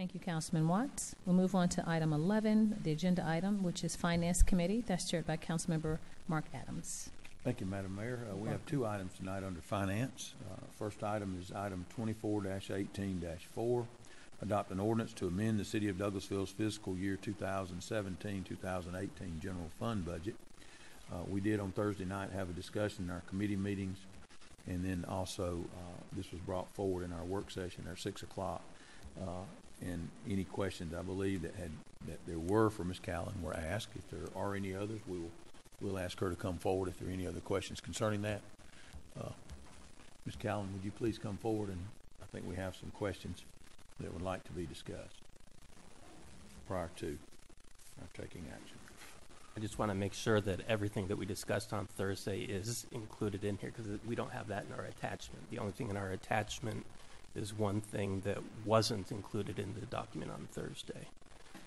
Thank you, Councilman Watts. We'll move on to item 11, the agenda item, which is Finance Committee. That's chaired by Councilmember Mark Adams. Thank you, Madam Mayor. We have two items tonight under Finance. First item is item 24-18-4, adopt an ordinance to amend the City of Douglasville's fiscal year 2017-2018 general fund budget. We did on Thursday night have a discussion in our committee meetings, and then also this was brought forward in our work session at 6 o'clock. And any questions I believe that there were for Ms. Callan were asked. If there are any others, we'll ask her to come forward if there are any other questions concerning that. Ms. Callan, would you please come forward? And I think we have some questions that would like to be discussed prior to our taking action. I just want to make sure that everything that we discussed on Thursday is included in here, because we don't have that in our attachment. The only thing in our attachment is one thing that wasn't included in the document on Thursday.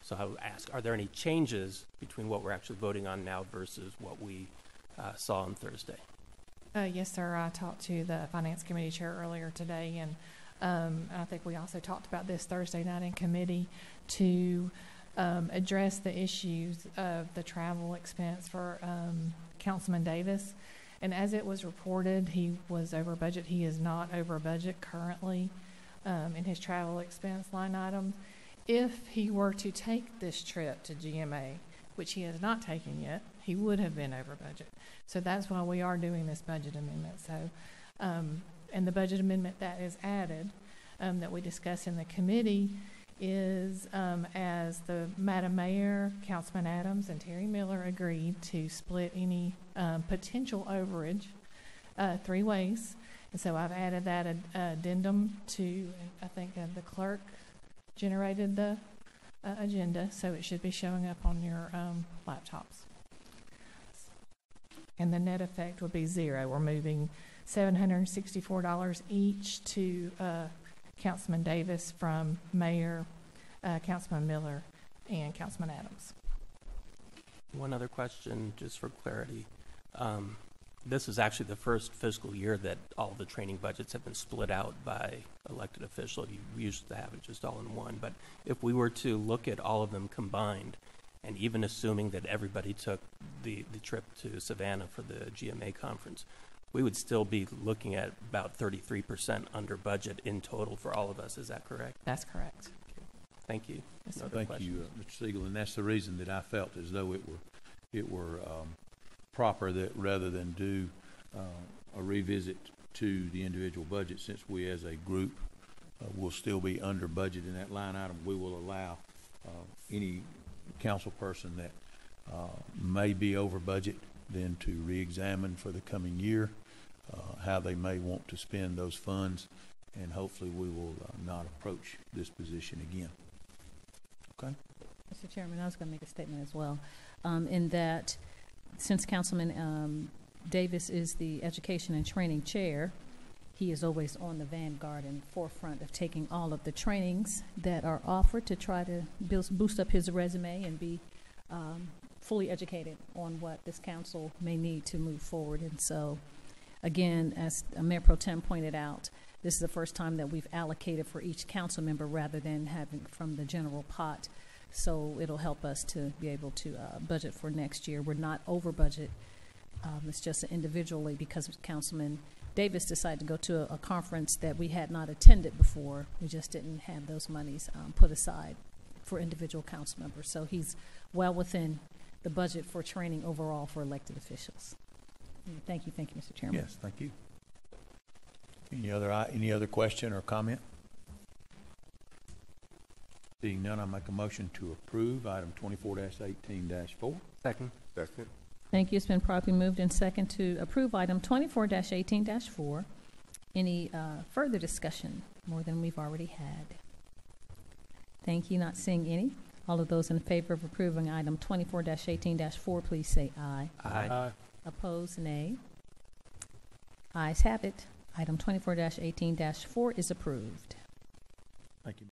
So I would ask, are there any changes between what we're actually voting on now versus what we saw on Thursday? Yes, sir. I talked to the Finance Committee chair earlier today, and I think we also talked about this Thursday night in committee to address the issues of the travel expense for Councilman Davis. And as it was reported, he was over budget. He is not over budget currently in his travel expense line item. If he were to take this trip to GMA, which he has not taken yet, he would have been over budget. So that's why we are doing this budget amendment. So, and the budget amendment that is added that we discussed in the committee is as the Madam Mayor, Councilman Adams, and Terry Miller agreed to split any potential overage 3 ways. And so I've added that addendum to, I think the clerk generated the agenda, so it should be showing up on your laptops. And the net effect would be 0. We're moving $764 each to Councilman Davis from Mayor, Councilman Miller, and Councilman Adams. One other question, just for clarity. This is actually the first fiscal year that all the training budgets have been split out by elected official. We used to have it just all in one. But if we were to look at all of them combined, and even assuming that everybody took the trip to Savannah for the GMA conference, we would still be looking at about 33% under budget in total for all of us. Is that correct? That's correct. Okay. Thank you. Yes, Thank you, Mr. Siegel. And that's the reason that I felt as though it were proper that rather than do a revisit to the individual budget, since we as a group will still be under budget in that line item, we will allow any council person that may be over budget then to re-examine for the coming year how they may want to spend those funds, and hopefully we will not approach this position again. Okay? Mr. Chairman, I was going to make a statement as well, in that since Councilman Davis is the Education and Training Chair, he is always on the vanguard and forefront of taking all of the trainings that are offered to try to boost up his resume and be fully educated on what this council may need to move forward. And so, again, as Mayor Pro Tem pointed out, this is the first time that we've allocated for each council member rather than having from the general pot. So it'll help us to be able to budget for next year. We're not over budget. It's just individually because Councilman Davis decided to go to a conference that we had not attended before. We just didn't have those monies put aside for individual council members. So he's well within the budget for training overall for elected officials. Thank you, Mr. Chairman. Yes, thank you. Any other question or comment? Seeing none, I make a motion to approve item 24-18-4. Second. Thank you. It's been properly moved and second to approve item 24-18-4. Any further discussion more than we've already had? Thank you. Not seeing any. All of those in favor of approving item 24-18-4, please say aye. Aye. Opposed, nay. Ayes have it. Item 24-18-4 is approved. Thank you.